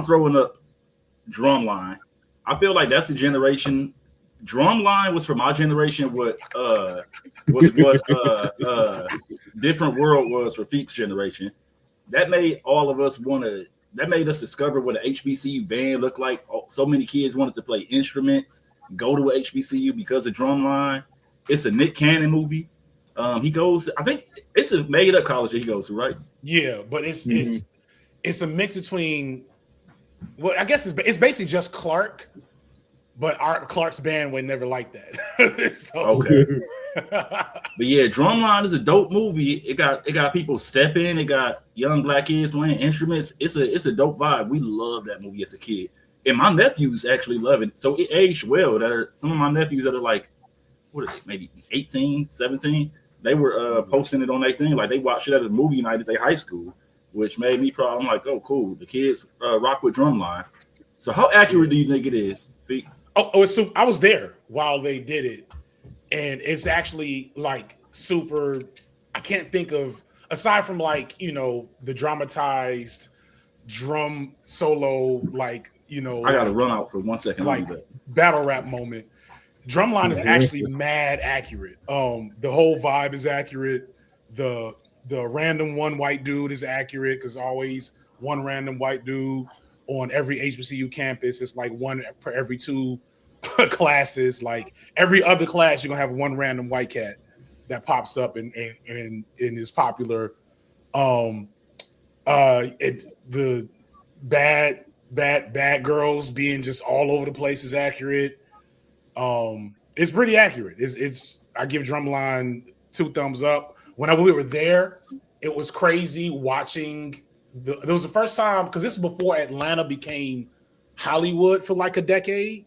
throwing up Drumline. I feel like that's the generation. Drumline was for my generation what Different World was for Feet's generation. That made all of us want to. That made us discover what an HBCU band looked like. So many kids wanted to play instruments, go to a HBCU because of Drumline. It's a Nick Cannon movie. He goes. I think it's a made up college that he goes to, right? Yeah, but it's a mix between. Well, I guess it's basically just Clark, but Clark's band would never like that. Okay. But yeah, Drumline is a dope movie. It got people stepping. It got young black kids playing instruments. It's a dope vibe. We loved that movie as a kid, and my nephews actually love it. So it aged well. Some of my nephews that are like, what are they? Maybe 18, 17. They were posting it on their thing. Like they watched it at a movie night at their high school, which made me proud. I'm like, oh, cool. The kids rock with Drumline. So how accurate do you think it is, Feet? So I was there while they did it, and it's actually like super. I can't think of, aside from like the dramatized drum solo, like I gotta run out for 1 second. Like battle rap moment. Drumline is actually mad accurate. The whole vibe is accurate. The random one white dude is accurate because always one random white dude on every HBCU campus. It's like one per every two classes. Like every other class, you're gonna have one random white cat that pops up and is popular. The bad girls being just all over the place is accurate. It's pretty accurate. It's I give Drumline 2 thumbs up. When we were there, it was crazy watching. It was the first time, because this is before Atlanta became Hollywood for like a decade.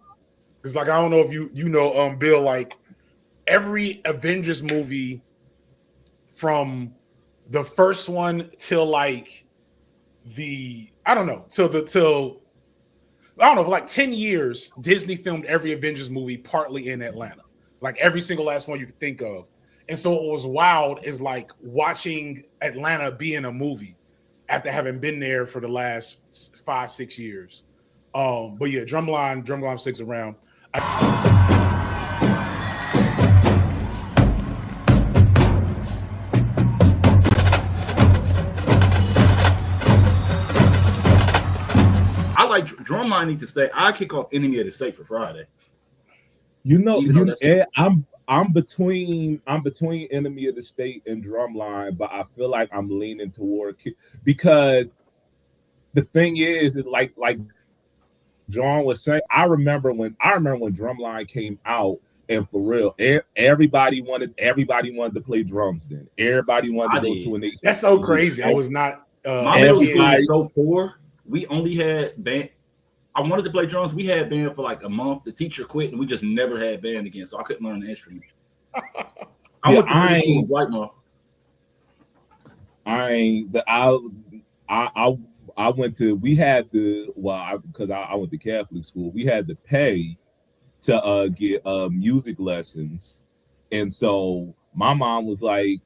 It's like, I don't know if you know, Bill, like every Avengers movie from the first one till like for like 10 years, Disney filmed every Avengers movie partly in Atlanta. Like every single last one you could think of. And so what was wild is like watching Atlanta be in a movie after having been there for the last 5-6 years. But yeah, Drumline sticks around. I like Drumline need to stay. I kick off Enemy of the State for Friday. I'm between Enemy of the State and Drumline, but I feel like I'm leaning toward, because the thing is like John was saying, I remember when Drumline came out, and for real, everybody wanted to play drums. Then everybody wanted to go to an HBCU. That's so crazy. I was not. My middle school was so poor. We only had band. I wanted to play drums. We had band for like a month. The teacher quit, and we just never had band again. So I couldn't learn the instrument. I went to school with White Mom. I went to. We had to. Because I went to Catholic school. We had to pay to get music lessons, and so my mom was like,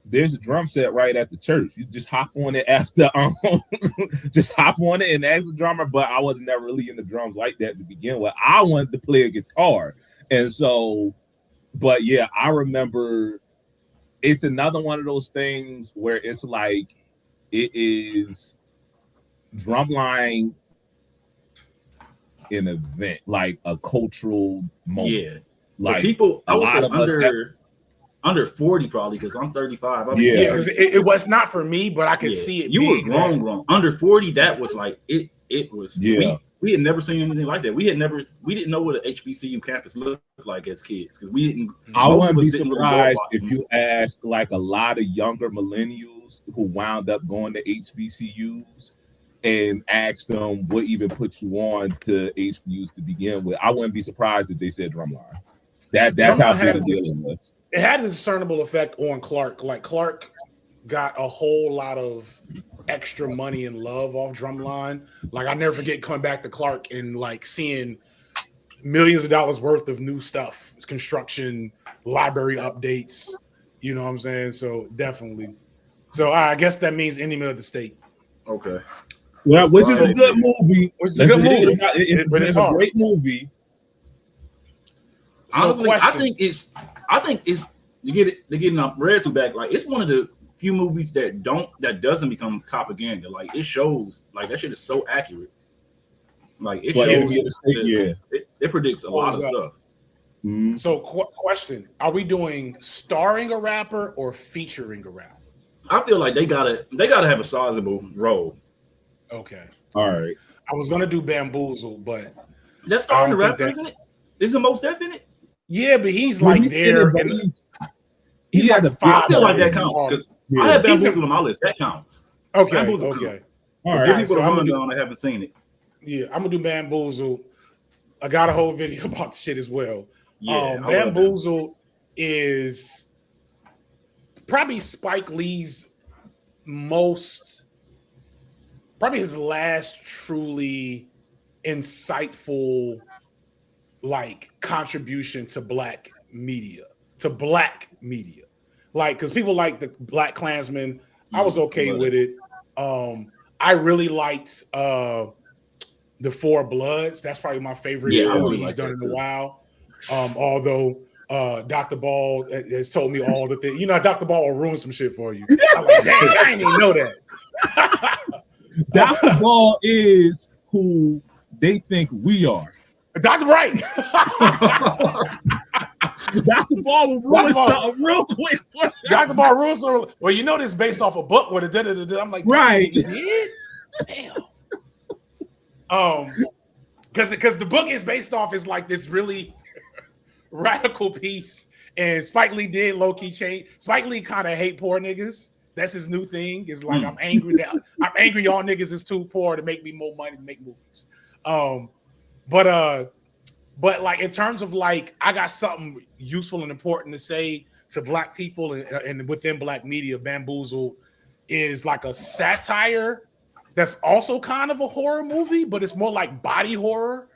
there's a drum set right at the church. You just hop on it after, just hop on it and ask the drummer. But I wasn't never really into drums like that to begin with. I wanted to play a guitar. And so, but yeah, I remember it's another one of those things where it's like, it is Drumline an event, like a cultural moment. Yeah. Like people, I would say under 40 probably, because I'm 35. It was not for me, but I could see it. You were grown. Under 40, that was like it was. Yeah. We had never seen anything like that. We didn't know what an HBCU campus looked like as kids, because we didn't. I wouldn't be surprised if you ask like a lot of younger millennials who wound up going to HBCUs and asked them what even put you on to HBCUs to begin with. I wouldn't be surprised if they said Drumline. That's how big the deal was. It had a discernible effect on Clark. Like Clark got a whole lot of extra money and love off Drumline. Like I never forget coming back to Clark and like seeing millions of dollars worth of new stuff, construction, library updates. You know what I'm saying? So definitely. So I guess that means Enemy of the State. Okay. Yeah, which is a good movie. Which is a good movie. But it's a great movie. Honestly, I think it's they're getting Red to back. Like, it's one of the few movies that doesn't become propaganda. Like, it shows, like, that shit is so accurate. Like, it shows it predicts a lot of stuff. Mm-hmm. So question, are we doing starring a rapper or featuring a rapper? I feel like they gotta have a sizable role. Okay. All right. I was gonna do Bamboozle, but that's starring the rapper, isn't it? Isn't Mos Def in it? Yeah, but he's like there. He's like I feel like that counts because I have Bamboozle on my list. That counts. Okay. Okay. Counts. All right. People I haven't seen it. Yeah, I'm gonna do Bamboozle. I got a whole video about the shit as well. Yeah, Bamboozle is probably Spike Lee's probably his last truly insightful like contribution to black media. Like, because people like the Black Klansman, I was okay with it. I really liked The Four Bloods. That's probably my favorite movie he's done in a while. Although Dr. Ball has told me all the things. You know, Dr. Ball will ruin some shit for you. I'm like, dang, I didn't even know that. Dr. Ball is who they think we are. Dr. Right. Dr. Ball will ruin something real quick. Dr. Ball ruins something. Well, you know this is based off a book where the I'm like, right. Damn. Because the book is based off is like this really radical piece, and Spike Lee did low-key change. Spike Lee kind of hate poor niggas. That's his new thing. Is like I'm angry y'all niggas is too poor to make me more money to make movies. But like in terms of like I got something useful and important to say to black people and within black media, Bamboozle is like a satire that's also kind of a horror movie, but it's more like body horror.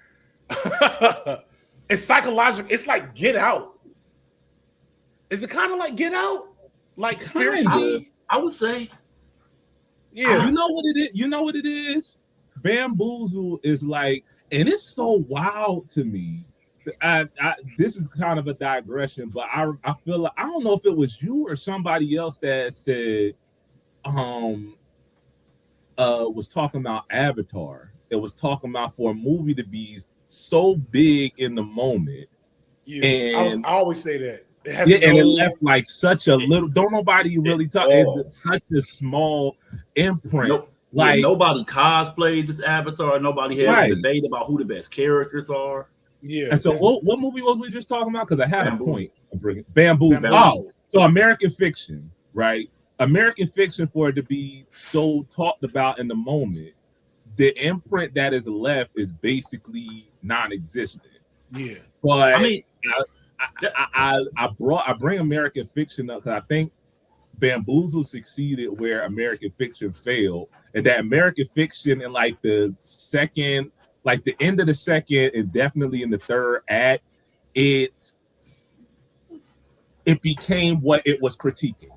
It's psychological. It's like Get Out. Is it kind of like Get Out? Like spiritually? I would say. Yeah. You know what it is? You know what it is? Bamboozle is like, and it's so wild to me. This is kind of a digression, but I feel like I don't know if it was you or somebody else that said was talking about Avatar. It was talking about for a movie to be so big in the moment. Yeah, and I always say that. And it left like such a little. Don't nobody really talk. It's such a small imprint. Like nobody cosplays this Avatar. Nobody has a debate about who the best characters are. Yeah. And so, what movie was we just talking about? Because I had a point. Bamboozle. Oh, so American Fiction, right? American Fiction, for it to be so talked about in the moment, the imprint that is left is basically non-existent. Yeah. But I mean, I bring American Fiction up because I think Bamboozle succeeded where American Fiction failed, and that American Fiction in like the second, like the end of the second, and definitely in the third act, it became what it was critiquing.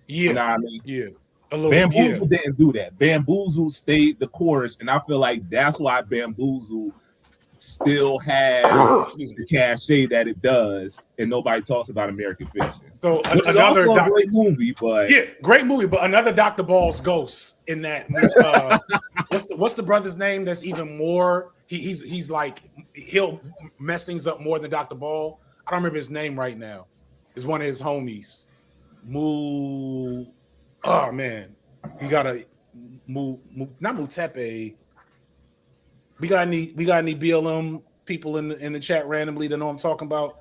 Yeah, you know what I mean? Yeah. Bamboozle didn't do that. Bamboozle stayed the course, and I feel like that's why Bamboozle still has the cachet that it does, and nobody talks about American Fiction. So another great movie, but great movie, but another Dr. Ball's ghost in that. What's the brother's name? That's even more. He's like he'll mess things up more than Dr. Ball. I don't remember his name right now. It's one of his homies. Oh man, he got a not Mutepe. We got any BLM people in the chat randomly that know what I'm talking about?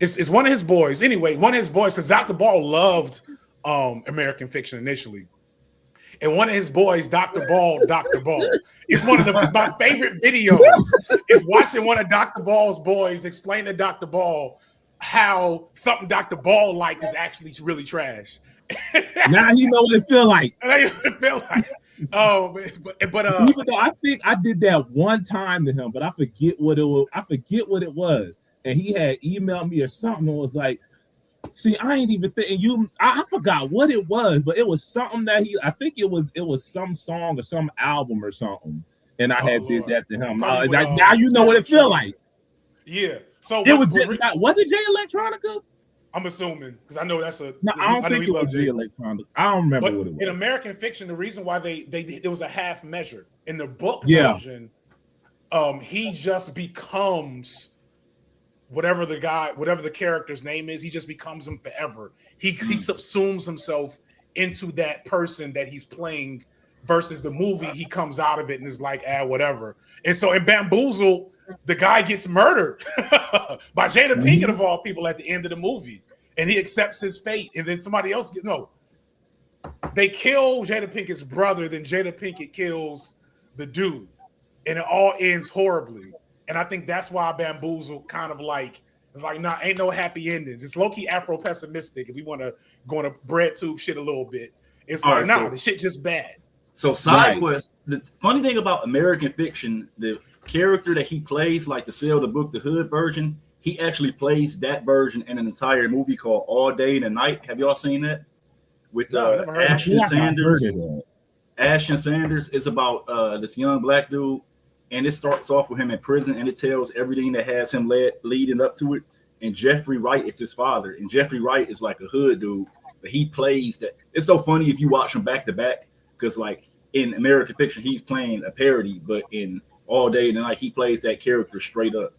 It's one of his boys. Anyway, one of his boys, because Dr. Ball loved American Fiction initially. And one of his boys, Dr. Ball. It's one of my favorite videos is watching one of Dr. Ball's boys explain to Dr. Ball how something Dr. Ball liked is actually really trash. Now you know what it feel like. Oh, but even though I think I did that one time to him, but I forget what it was. And he had emailed me or something and was like, See, I ain't even thinking you. I forgot what it was, but it was something that I think it was some song or some album or something, and I had did that to him. Now you know what it feel like. Yeah. So it was it Jay Electronica? I'm assuming because I know that's a. No, I don't think it was Jay Electronica. I don't remember what it was. In American Fiction, the reason why they it was a half measure in the book version. He just becomes whatever the character's name is. He just becomes him forever. He subsumes himself into that person that he's playing. Versus the movie, he comes out of it and is like, whatever. And so in Bamboozle, the guy gets murdered by Jada Pinkett of all people at the end of the movie, and he accepts his fate. And then somebody else they kill Jada Pinkett's brother. Then Jada Pinkett kills the dude. And it all ends horribly. And I think that's why Bamboozle kind of it's like, nah, ain't no happy endings. It's low-key Afro-pessimistic if we want to go on a bread tube shit a little bit. It's like, the shit just bad. So side quest, the funny thing about American Fiction, the character that he plays, like the Sell the Book, the Hood version, he actually plays that version in an entire movie called All Day and the Night. Have y'all seen that? With Ashton Sanders. Ashton Sanders is about this young black dude. And it starts off with him in prison, and it tells everything that has him leading up to it. And Jeffrey Wright is his father. And Jeffrey Wright is like a hood dude, but he plays that. It's so funny if you watch them back to back, because like in American Fiction, he's playing a parody, but in All Day and Night, he plays that character straight up.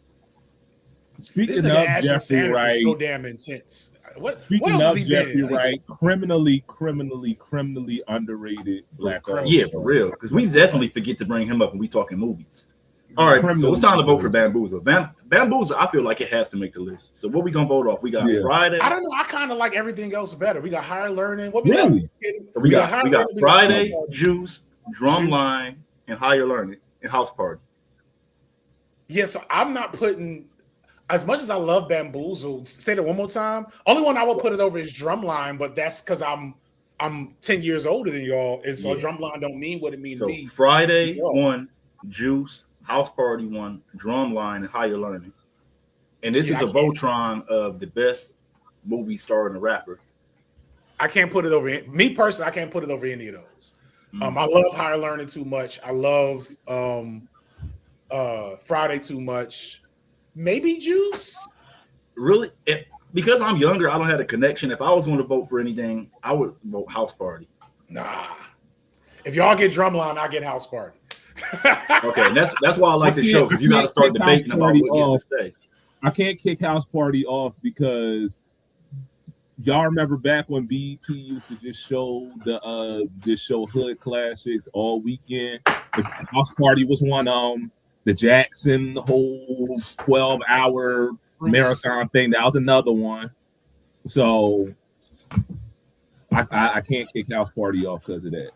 Speaking of Jeffrey Wright, so damn intense. Speaking of Jeffrey Wright, criminally underrated black artist. Yeah, for real. Because we definitely forget to bring him up when we talking movies. All right, so it's time to vote for Bamboozle. Bamboozle, I feel like it has to make the list. So what we gonna vote off? We got Friday. I don't know. I kind of like everything else better. We got Higher Learning. What really? So we got Friday, Juice, Drumline, and Higher Learning, and House Party. Yeah, so I'm not putting. As much as I love Bamboozle, say that one more time. Only one I will put it over is Drumline, but that's because I'm 10 years older than y'all, and so Drumline don't mean what it means to me. Friday 1, Juice, House Party 1, Drumline, and Higher Learning. And this is a Voltron of the best movie starring a rapper. I can't put it over me personally. I can't put it over any of those. I love Higher Learning too much. I love Friday too much. Maybe Juice. Really? Because I'm younger, I don't have a connection. If I was going to vote for anything, I would vote House Party. Nah. If y'all get Drumline, I get House Party. Okay, and that's why I like the show, because you got to start debating about what gets to stay. I can't kick House Party off because y'all remember back when BET used to just show hood classics all weekend. The House Party was one of them. The Jackson, the whole 12-hour marathon thing, that was another one. So I can't kick House Party off because of that.